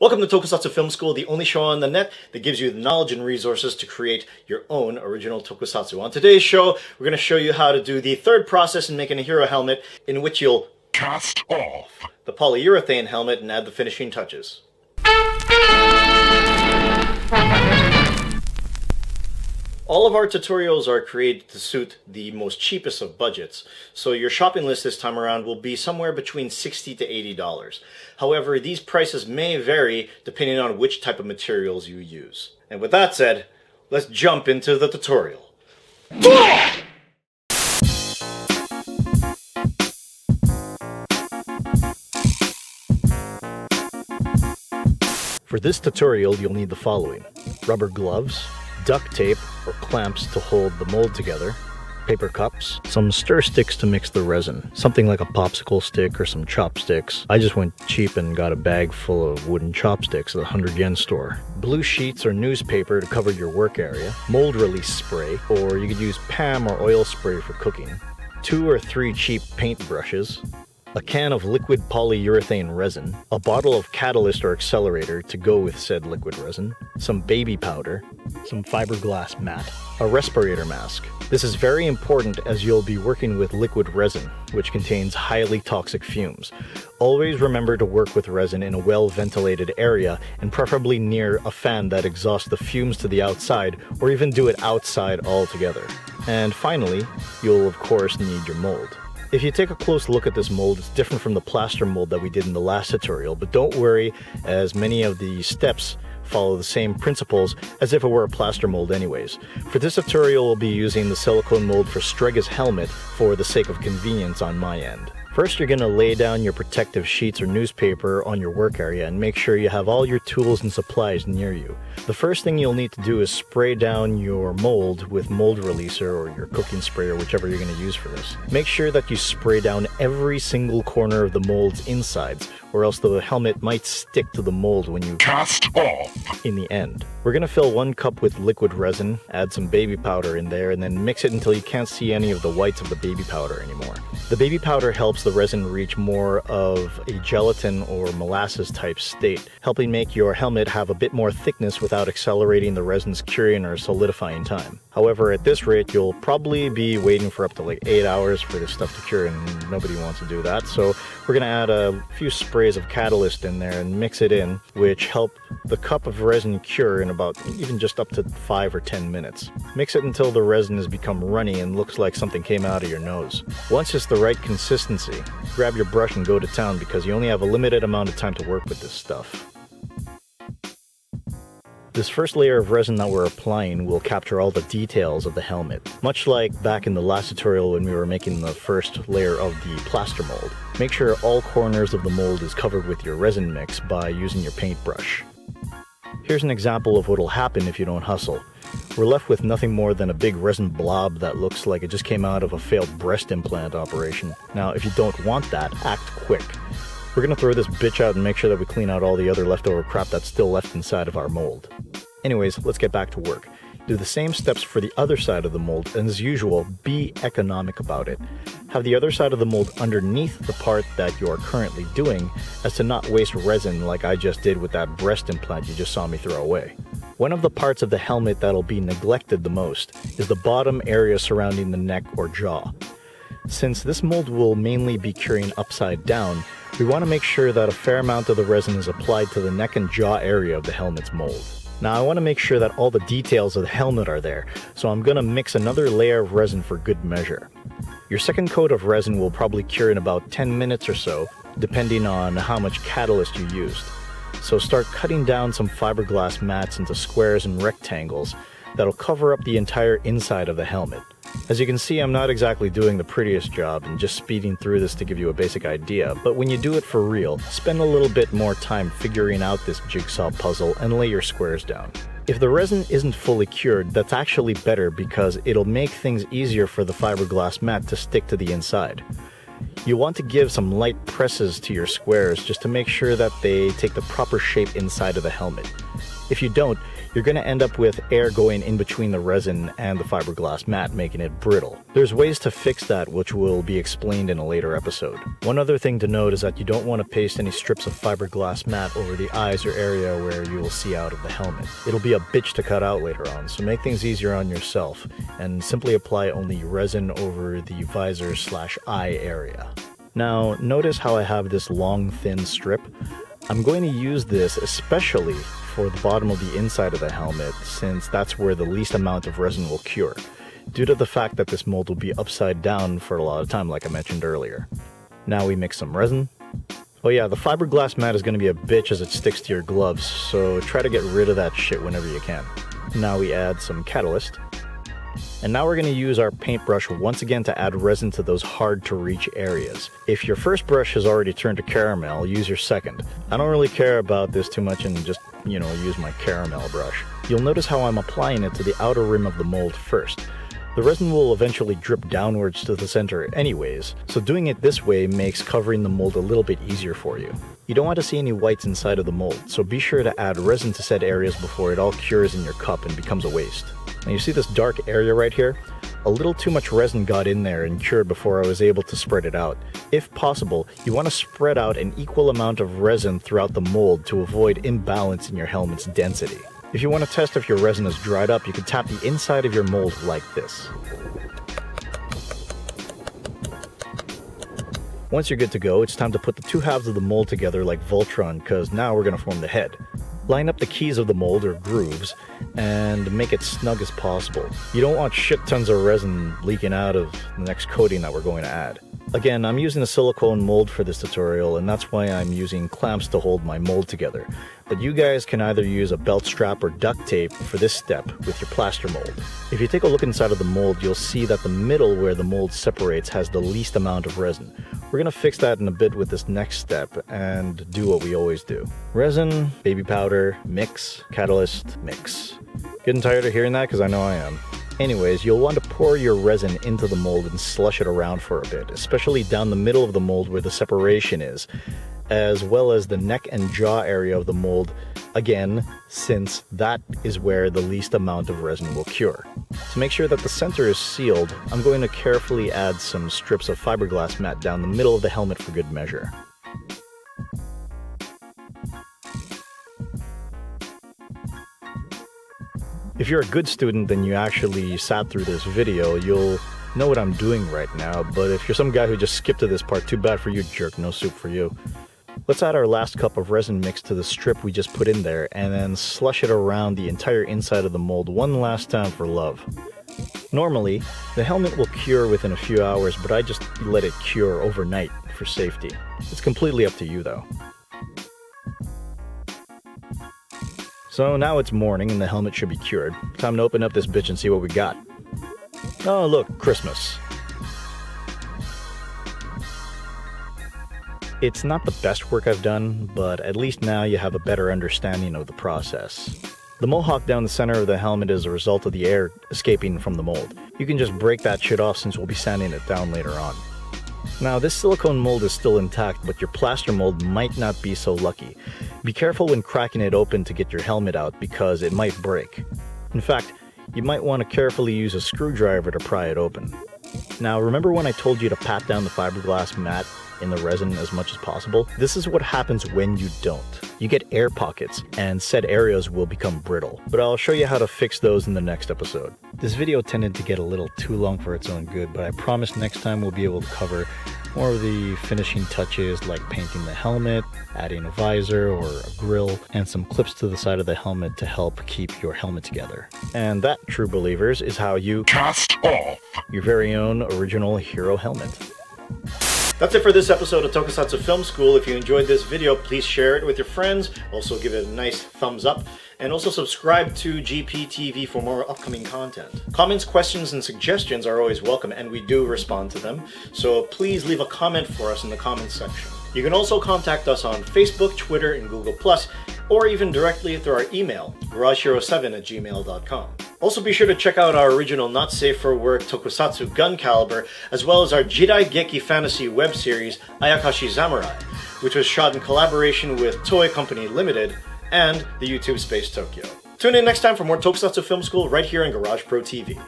Welcome to Tokusatsu Film School, the only show on the net that gives you the knowledge and resources to create your own original tokusatsu. On today's show, we're going to show you how to do the third process in making a hero helmet, in which you'll cast off the polyurethane helmet and add the finishing touches. All of our tutorials are created to suit the most cheapest of budgets, so your shopping list this time around will be somewhere between $60 to $80. However, these prices may vary depending on which type of materials you use. And with that said, let's jump into the tutorial. For this tutorial, you'll need the following: rubber gloves, duct tape or clamps to hold the mold together, paper cups, some stir sticks to mix the resin, something like a popsicle stick or some chopsticks. I just went cheap and got a bag full of wooden chopsticks at the 100-yen store. Blue sheets or newspaper to cover your work area, mold release spray, or you could use PAM or oil spray for cooking, 2 or 3 cheap paint brushes, a can of liquid polyurethane resin, a bottle of catalyst or accelerator to go with said liquid resin, some baby powder, some fiberglass mat, a respirator mask. This is very important as you'll be working with liquid resin, which contains highly toxic fumes. Always remember to work with resin in a well-ventilated area and preferably near a fan that exhausts the fumes to the outside, or even do it outside altogether. And finally, you'll of course need your mold. If you take a close look at this mold, it's different from the plaster mold that we did in the last tutorial, but don't worry, as many of the steps follow the same principles as if it were a plaster mold anyways. For this tutorial, we'll be using the silicone mold for Strega's helmet for the sake of convenience on my end. First, you're going to lay down your protective sheets or newspaper on your work area and make sure you have all your tools and supplies near you. The first thing you'll need to do is spray down your mold with mold releaser or your cooking spray or whichever you're going to use for this. Make sure that you spray down every single corner of the mold's insides, or else the helmet might stick to the mold when you cast off in the end. We're going to fill 1 cup with liquid resin, add some baby powder in there, and then mix it until you can't see any of the whites of the baby powder anymore. The baby powder helps the resin reach more of a gelatin or molasses type state, helping make your helmet have a bit more thickness without accelerating the resin's curing or solidifying time. However, at this rate, you'll probably be waiting for up to like 8 hours for this stuff to cure, and nobody wants to do that. So we're going to add a few sprays of catalyst in there and mix it in, which help the cup of resin cure in about even just up to 5 or 10 minutes. Mix it until the resin has become runny and looks like something came out of your nose. Once it's the right consistency, grab your brush and go to town, because you only have a limited amount of time to work with this stuff. This first layer of resin that we're applying will capture all the details of the helmet, much like back in the last tutorial when we were making the first layer of the plaster mold. Make sure all corners of the mold is covered with your resin mix by using your paintbrush. Here's an example of what will happen if you don't hustle. We're left with nothing more than a big resin blob that looks like it just came out of a failed breast implant operation. Now, if you don't want that, act quick. We're going to throw this bitch out and make sure that we clean out all the other leftover crap that's still left inside of our mold. Anyways, let's get back to work. Do the same steps for the other side of the mold, and as usual, be economic about it. Have the other side of the mold underneath the part that you are currently doing, as to not waste resin like I just did with that breast implant you just saw me throw away. One of the parts of the helmet that'll be neglected the most is the bottom area surrounding the neck or jaw. Since this mold will mainly be curing upside down, we want to make sure that a fair amount of the resin is applied to the neck and jaw area of the helmet's mold. Now, I want to make sure that all the details of the helmet are there, so I'm going to mix another layer of resin for good measure. Your second coat of resin will probably cure in about 10 minutes or so, depending on how much catalyst you used. So start cutting down some fiberglass mats into squares and rectangles that'll cover up the entire inside of the helmet. As you can see, I'm not exactly doing the prettiest job and just speeding through this to give you a basic idea, but when you do it for real, spend a little bit more time figuring out this jigsaw puzzle and lay your squares down. If the resin isn't fully cured, that's actually better, because it'll make things easier for the fiberglass mat to stick to the inside. You want to give some light presses to your squares just to make sure that they take the proper shape inside of the helmet. If you don't, you're going to end up with air going in between the resin and the fiberglass mat, making it brittle. There's ways to fix that, which will be explained in a later episode. One other thing to note is that you don't want to paste any strips of fiberglass mat over the eyes or area where you will see out of the helmet. It'll be a bitch to cut out later on, so make things easier on yourself and simply apply only resin over the visor/eye area. Now, notice how I have this long, thin strip? I'm going to use this especially for the bottom of the inside of the helmet, since that's where the least amount of resin will cure, due to the fact that this mold will be upside down for a lot of time, like I mentioned earlier. Now we mix some resin. Oh yeah, the fiberglass mat is going to be a bitch as it sticks to your gloves, so try to get rid of that shit whenever you can. Now we add some catalyst. And now we're going to use our paintbrush once again to add resin to those hard to reach areas. If your first brush has already turned to caramel, use your second. I don't really care about this too much and just, use my caramel brush. You'll notice how I'm applying it to the outer rim of the mold first. The resin will eventually drip downwards to the center anyways, so doing it this way makes covering the mold a little bit easier for you. You don't want to see any whites inside of the mold, so be sure to add resin to said areas before it all cures in your cup and becomes a waste. Now you see this dark area right here? A little too much resin got in there and cured before I was able to spread it out. If possible, you want to spread out an equal amount of resin throughout the mold to avoid imbalance in your helmet's density. If you want to test if your resin is dried up, you can tap the inside of your mold like this. Once you're good to go, it's time to put the two halves of the mold together like Voltron, because now we're going to form the head. Line up the keys of the mold, or grooves, and make it snug as possible. You don't want shit tons of resin leaking out of the next coating that we're going to add. Again, I'm using a silicone mold for this tutorial, and that's why I'm using clamps to hold my mold together. But you guys can either use a belt strap or duct tape for this step with your plaster mold. If you take a look inside of the mold, you'll see that the middle where the mold separates has the least amount of resin. We're going to fix that in a bit with this next step and do what we always do. Resin, baby powder, mix, catalyst, mix. Getting tired of hearing that? Because I know I am. Anyways, you'll want to pour your resin into the mold and slush it around for a bit, especially down the middle of the mold where the separation is, as well as the neck and jaw area of the mold, again, since that is where the least amount of resin will cure. To make sure that the center is sealed, I'm going to carefully add some strips of fiberglass mat down the middle of the helmet for good measure. If you're a good student and you actually sat through this video, you'll know what I'm doing right now, but if you're some guy who just skipped to this part, too bad for you, jerk, no soup for you. Let's add our last cup of resin mix to the strip we just put in there, and then slush it around the entire inside of the mold one last time for love. Normally, the helmet will cure within a few hours, but I just let it cure overnight for safety. It's completely up to you though. So now it's morning and the helmet should be cured. Time to open up this bitch and see what we got. Oh look, Christmas. It's not the best work I've done, but at least now you have a better understanding of the process. The mohawk down the center of the helmet is a result of the air escaping from the mold. You can just break that shit off since we'll be sanding it down later on. Now this silicone mold is still intact, but your plaster mold might not be so lucky. Be careful when cracking it open to get your helmet out because it might break. In fact, you might want to carefully use a screwdriver to pry it open. Now remember when I told you to pat down the fiberglass mat in the resin as much as possible? This is what happens when you don't. You get air pockets, and said areas will become brittle. But I'll show you how to fix those in the next episode. This video tended to get a little too long for its own good, but I promise next time we'll be able to cover more of the finishing touches like painting the helmet, adding a visor or a grille, and some clips to the side of the helmet to help keep your helmet together. And that, true believers, is how you cast off your very own original hero helmet. That's it for this episode of Tokusatsu Film School. If you enjoyed this video, please share it with your friends. Also give it a nice thumbs up. And also subscribe to GPTV for more upcoming content. Comments, questions, and suggestions are always welcome, and we do respond to them. So please leave a comment for us in the comments section. You can also contact us on Facebook, Twitter, and Google+, or even directly through our email, garagehero7@gmail.com. Also be sure to check out our original Not Safe for Work Tokusatsu Gun Caliber, as well as our Jidai Geki Fantasy web series, Ayakashi Samurai, which was shot in collaboration with Toei Company Limited, and the YouTube space Tokyo. Tune in next time for more Tokusatsu Film School right here on Garage Pro TV.